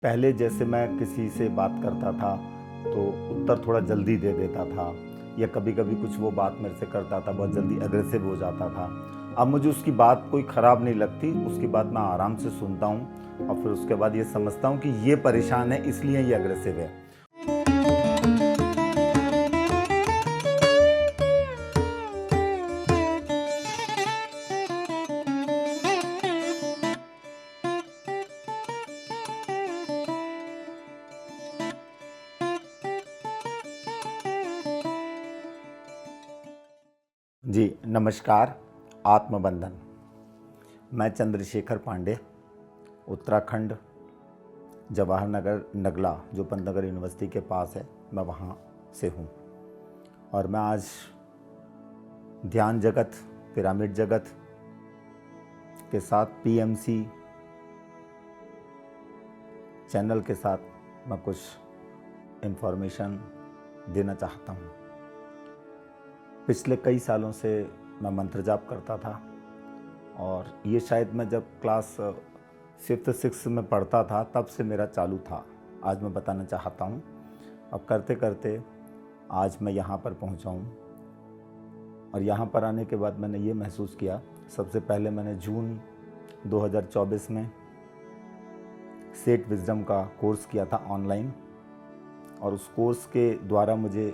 पहले जैसे मैं किसी से बात करता था तो उत्तर थोड़ा जल्दी दे देता था, या कभी कभी कुछ वो बात मेरे से करता था बहुत जल्दी एग्रेसिव हो जाता था। अब मुझे उसकी बात कोई ख़राब नहीं लगती, उसकी बात मैं आराम से सुनता हूँ और फिर उसके बाद ये समझता हूँ कि ये परेशान है इसलिए ये एग्रेसिव है। जी नमस्कार। आत्मबंधन। मैं चंद्रशेखर पांडे, उत्तराखंड, जवाहर नगर नगला जो पंतनगर यूनिवर्सिटी के पास है, मैं वहाँ से हूँ। और मैं आज ध्यान जगत, पिरामिड जगत के साथ पीएमसी चैनल के साथ मैं कुछ इन्फॉर्मेशन देना चाहता हूँ। पिछले कई सालों से मैं मंत्र जाप करता था और ये शायद मैं जब क्लास 5th 6th में पढ़ता था तब से मेरा चालू था। आज मैं बताना चाहता हूँ। अब करते करते आज मैं यहाँ पर पहुँचा हूँ। और यहाँ पर आने के बाद मैंने ये महसूस किया, सबसे पहले मैंने जून 2024 में सेट विजडम का कोर्स किया था ऑनलाइन, और उस कोर्स के द्वारा मुझे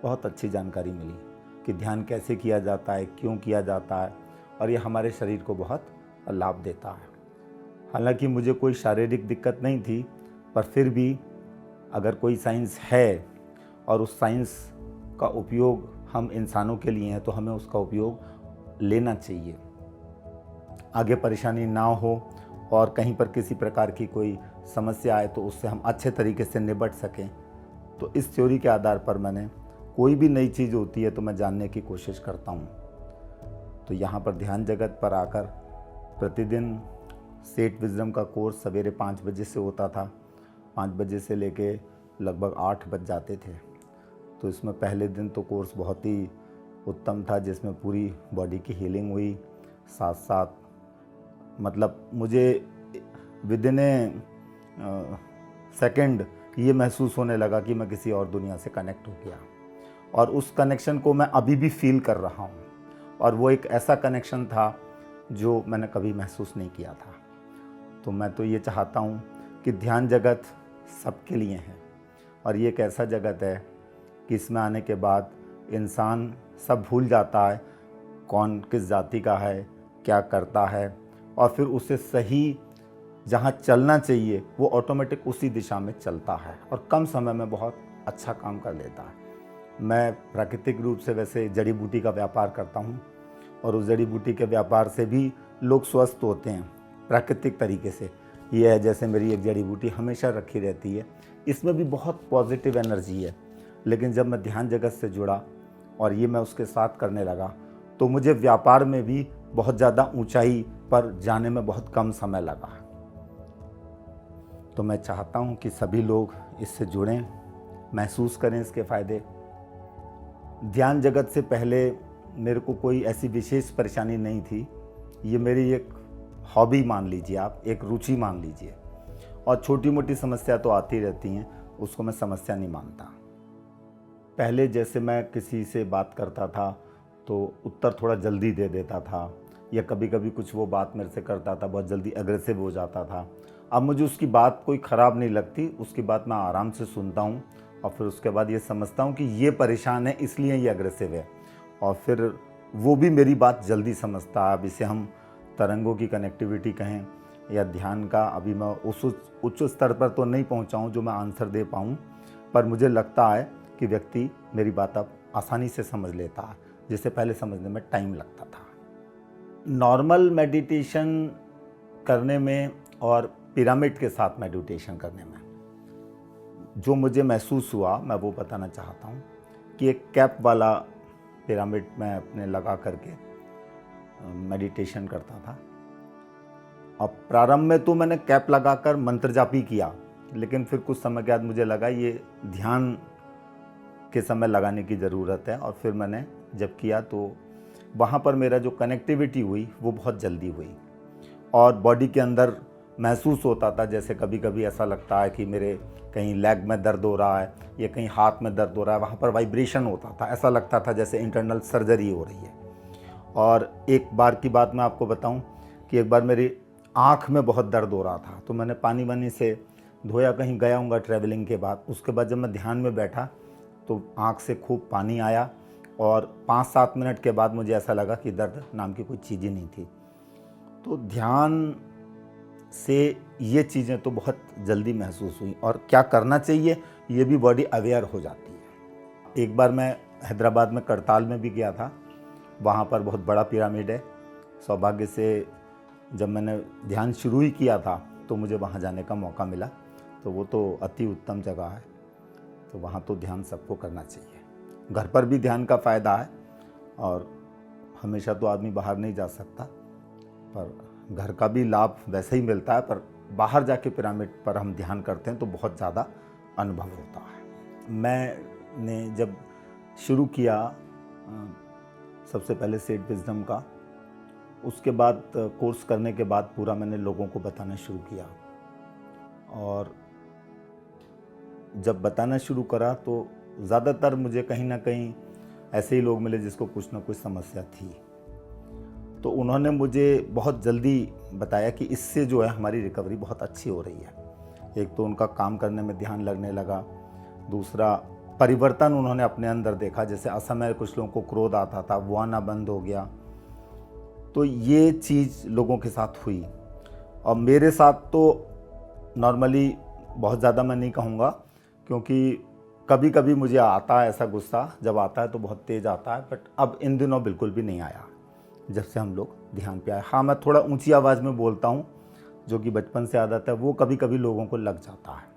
बहुत अच्छी जानकारी मिली कि ध्यान कैसे किया जाता है, क्यों किया जाता है, और ये हमारे शरीर को बहुत लाभ देता है। हालांकि मुझे कोई शारीरिक दिक्कत नहीं थी, पर फिर भी अगर कोई साइंस है और उस साइंस का उपयोग हम इंसानों के लिए है तो हमें उसका उपयोग लेना चाहिए। आगे परेशानी ना हो और कहीं पर किसी प्रकार की कोई समस्या आए तो उससे हम अच्छे तरीके से निपट सकें। तो इस थ्योरी के आधार पर मैंने कोई भी नई चीज़ होती है तो मैं जानने की कोशिश करता हूँ। तो यहाँ पर ध्यान जगत पर आकर प्रतिदिन सेट विजडम का कोर्स सवेरे 5 बजे से होता था। 5 बजे से लेके लगभग 8 बज जाते थे। तो इसमें पहले दिन तो कोर्स बहुत ही उत्तम था, जिसमें पूरी बॉडी की हीलिंग हुई। साथ साथ मतलब मुझे विदिन ए सेकेंड ये महसूस होने लगा कि मैं किसी और दुनिया से कनेक्ट हो गया, और उस कनेक्शन को मैं अभी भी फील कर रहा हूँ। और वो एक ऐसा कनेक्शन था जो मैंने कभी महसूस नहीं किया था। तो मैं तो ये चाहता हूँ कि ध्यान जगत सबके लिए है, और ये एक ऐसा जगत है कि इसमें आने के बाद इंसान सब भूल जाता है, कौन किस जाति का है, क्या करता है, और फिर उसे सही जहाँ चलना चाहिए वो ऑटोमेटिक उसी दिशा में चलता है और कम समय में बहुत अच्छा काम कर लेता है। मैं प्राकृतिक रूप से वैसे जड़ी बूटी का व्यापार करता हूँ, और उस जड़ी बूटी के व्यापार से भी लोग स्वस्थ होते हैं प्राकृतिक तरीके से। ये है जैसे मेरी एक जड़ी बूटी हमेशा रखी रहती है, इसमें भी बहुत पॉजिटिव एनर्जी है। लेकिन जब मैं ध्यान जगत से जुड़ा और ये मैं उसके साथ करने लगा तो मुझे व्यापार में भी बहुत ज़्यादा ऊंचाई पर जाने में बहुत कम समय लगा। तो मैं चाहता हूँ कि सभी लोग इससे जुड़ें, महसूस करें इसके फ़ायदे। ध्यान जगत से पहले मेरे को कोई ऐसी विशेष परेशानी नहीं थी। ये मेरी एक हॉबी मान लीजिए, आप एक रुचि मान लीजिए, और छोटी मोटी समस्या तो आती रहती हैं, उसको मैं समस्या नहीं मानता। पहले जैसे मैं किसी से बात करता था तो उत्तर थोड़ा जल्दी दे देता था, या कभी कभी कुछ वो बात मेरे से करता था बहुत जल्दी एग्रेसिव हो जाता था। अब मुझे उसकी बात कोई ख़राब नहीं लगती, उसकी बात मैं आराम से सुनता हूँ और फिर उसके बाद ये समझता हूँ कि ये परेशान है इसलिए ये एग्रेसिव है, और फिर वो भी मेरी बात जल्दी समझता है। अब इसे हम तरंगों की कनेक्टिविटी कहें या ध्यान का, अभी मैं उस उच्च स्तर पर तो नहीं पहुँचा हूँ जो मैं आंसर दे पाऊँ, पर मुझे लगता है कि व्यक्ति मेरी बात अब आसानी से समझ लेता है, जिससे पहले समझने में टाइम लगता था। नॉर्मल मेडिटेशन करने में और पिरामिड के साथ मेडिटेशन करने में जो मुझे महसूस हुआ मैं वो बताना चाहता हूँ कि एक कैप वाला पिरामिड मैं अपने लगा करके मेडिटेशन करता था। अब प्रारंभ में तो मैंने कैप लगाकर मंत्र जाप ही किया, लेकिन फिर कुछ समय के बाद मुझे लगा ये ध्यान के समय लगाने की ज़रूरत है, और फिर मैंने जब किया तो वहाँ पर मेरा जो कनेक्टिविटी हुई वो बहुत जल्दी हुई, और बॉडी के अंदर महसूस होता था, जैसे कभी कभी ऐसा लगता है कि मेरे कहीं लेग में दर्द हो रहा है या कहीं हाथ में दर्द हो रहा है, वहाँ पर वाइब्रेशन होता था, ऐसा लगता था जैसे इंटरनल सर्जरी हो रही है। और एक बार की बात मैं आपको बताऊं कि एक बार मेरी आँख में बहुत दर्द हो रहा था, तो मैंने पानी वानी से धोया, कहीं गया हूँगा ट्रैवलिंग के बाद। उसके बाद जब मैं ध्यान में बैठा तो आँख से खूब पानी आया और 5-7 मिनट के बाद मुझे ऐसा लगा कि दर्द नाम की कोई चीज़ ही नहीं थी। तो ध्यान से ये चीज़ें तो बहुत जल्दी महसूस हुई, और क्या करना चाहिए ये भी बॉडी अवेयर हो जाती है। एक बार मैं हैदराबाद में करताल में भी गया था, वहाँ पर बहुत बड़ा पिरामिड है। सौभाग्य से जब मैंने ध्यान शुरू ही किया था तो मुझे वहाँ जाने का मौका मिला, तो वो तो अति उत्तम जगह है, तो वहाँ तो ध्यान सबको करना चाहिए। घर पर भी ध्यान का फ़ायदा है, और हमेशा तो आदमी बाहर नहीं जा सकता, पर घर का भी लाभ वैसे ही मिलता है, पर बाहर जाके पिरामिड पर हम ध्यान करते हैं तो बहुत ज़्यादा अनुभव होता है। मैंने जब शुरू किया सबसे पहले सेठ विजडम का, उसके बाद कोर्स करने के बाद पूरा मैंने लोगों को बताना शुरू किया, और जब बताना शुरू करा तो ज़्यादातर मुझे कहीं ना कहीं ऐसे ही लोग मिले जिसको कुछ ना कुछ समस्या थी। तो उन्होंने मुझे बहुत जल्दी बताया कि इससे जो है हमारी रिकवरी बहुत अच्छी हो रही है। एक तो उनका काम करने में ध्यान लगने लगा, दूसरा परिवर्तन उन्होंने अपने अंदर देखा, जैसे असमय कुछ लोगों को क्रोध आता था वो आना बंद हो गया। तो ये चीज़ लोगों के साथ हुई, और मेरे साथ तो नॉर्मली बहुत ज़्यादा मैं नहीं कहूँगा, क्योंकि कभी कभी मुझे आता है ऐसा गुस्सा, जब आता है तो बहुत तेज़ आता है, बट अब इन दिनों बिल्कुल भी नहीं आया जब से हम लोग ध्यान पे आए। हाँ, मैं थोड़ा ऊंची आवाज़ में बोलता हूँ, जो कि बचपन से आदत है, वो कभी कभी लोगों को लग जाता है।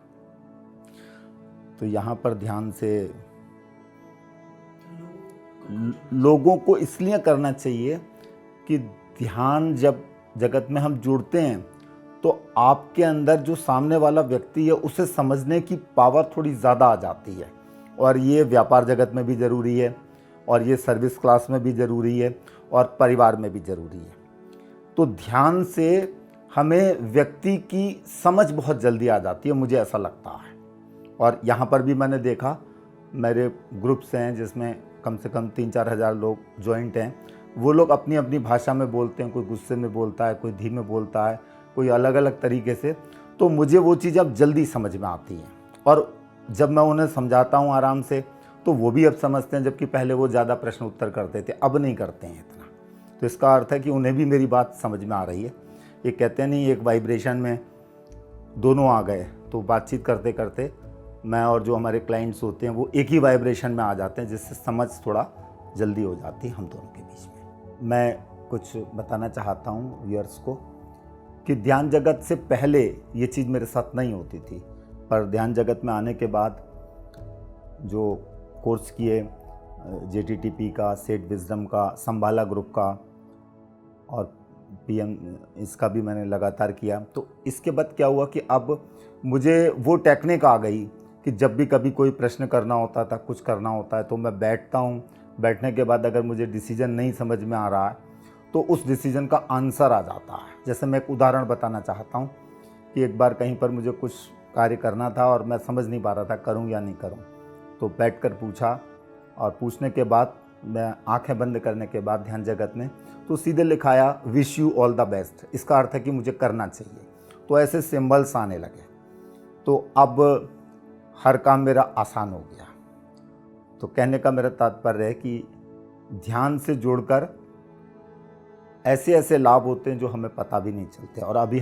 तो यहाँ पर ध्यान से लोगों को इसलिए करना चाहिए कि ध्यान जब जगत में हम जुड़ते हैं तो आपके अंदर जो सामने वाला व्यक्ति है उसे समझने की पावर थोड़ी ज़्यादा आ जाती है, और ये व्यापार जगत में भी ज़रूरी है, और ये सर्विस क्लास में भी ज़रूरी है, और परिवार में भी ज़रूरी है। तो ध्यान से हमें व्यक्ति की समझ बहुत जल्दी आ जाती है, मुझे ऐसा लगता है। और यहाँ पर भी मैंने देखा, मेरे ग्रुप्स हैं जिसमें कम से कम 3-4 हज़ार लोग जॉइंट हैं, वो लोग अपनी अपनी भाषा में बोलते हैं, कोई गुस्से में बोलता है, कोई धीमे बोलता है, कोई अलग अलग तरीके से। तो मुझे वो चीज़ अब जल्दी समझ में आती है, और जब मैं उन्हें समझाता हूँ आराम से तो वो भी अब समझते हैं, जबकि पहले वो ज़्यादा प्रश्न उत्तर करते थे, अब नहीं करते हैं इतना। तो इसका अर्थ है कि उन्हें भी मेरी बात समझ में आ रही है। ये कहते हैं नहीं, एक वाइब्रेशन में दोनों आ गए, तो बातचीत करते करते मैं और जो हमारे क्लाइंट्स होते हैं वो एक ही वाइब्रेशन में आ जाते हैं, जिससे समझ थोड़ा जल्दी हो जाती है हम दोनों के बीच में। मैं कुछ बताना चाहता हूँ व्यूअर्स को कि ध्यान जगत से पहले ये चीज़ मेरे साथ नहीं होती थी, पर ध्यान जगत में आने के बाद जो कोर्स किए JTTP का, सेठ विजडम का, संभाला ग्रुप का, और PM इसका भी मैंने लगातार किया, तो इसके बाद क्या हुआ कि अब मुझे वो टेक्निक आ गई कि जब भी कभी कोई प्रश्न करना होता था, कुछ करना होता है, तो मैं बैठता हूँ। बैठने के बाद अगर मुझे डिसीजन नहीं समझ में आ रहा है तो उस डिसीजन का आंसर आ जाता है। जैसे मैं एक उदाहरण बताना चाहता हूँ कि एक बार कहीं पर मुझे कुछ कार्य करना था और मैं समझ नहीं पा रहा था करूँ या नहीं करूँ, तो बैठकर पूछा, और पूछने के बाद मैं आंखें बंद करने के बाद ध्यान जगत में तो सीधे लिखाया wish you all the best. इसका अर्थ है कि मुझे करना चाहिए। तो ऐसे सिंबल्स आने लगे, तो अब हर काम मेरा आसान हो गया। तो कहने का मेरा तात्पर्य है कि ध्यान से जुड़कर ऐसे ऐसे लाभ होते हैं जो हमें पता भी नहीं चलते। और अभी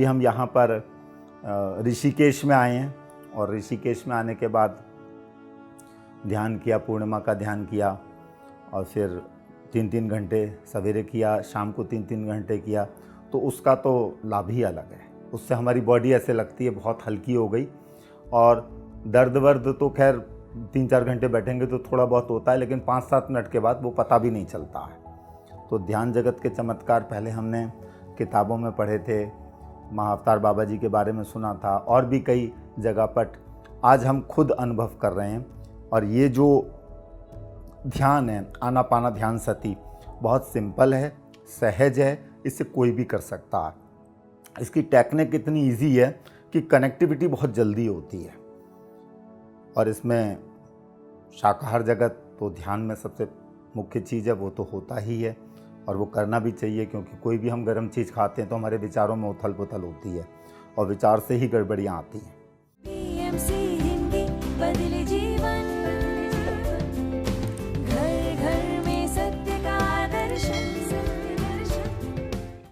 हम यहाँ पर ऋषिकेश में आए हैं, और ऋषिकेश में आने के बाद ध्यान किया, पूर्णिमा का ध्यान किया, और फिर 3-3 घंटे सवेरे किया, शाम को 3-3 घंटे किया। तो उसका तो लाभ ही अलग है। उससे हमारी बॉडी ऐसे लगती है बहुत हल्की हो गई, और दर्द वर्द तो खैर 3-4 घंटे बैठेंगे तो थोड़ा बहुत होता है, लेकिन 5-7 मिनट के बाद वो पता भी नहीं चलता है। तो ध्यान जगत के चमत्कार पहले हमने किताबों में पढ़े थे, महाअवतार बाबा जी के बारे में सुना था, और भी कई जगह पर आज हम खुद अनुभव कर रहे हैं। और ये जो ध्यान है, आनापाना ध्यान सती, बहुत सिंपल है, सहज है, इसे कोई भी कर सकता है। इसकी टेक्निक इतनी इजी है कि कनेक्टिविटी बहुत जल्दी होती है। और इसमें शाकाहार जगत तो ध्यान में सबसे मुख्य चीज़ है, वो तो होता ही है और वो करना भी चाहिए, क्योंकि कोई भी हम गर्म चीज़ खाते हैं तो हमारे विचारों में उथल पुथल होती है और विचार से ही गड़बड़ियाँ आती हैं।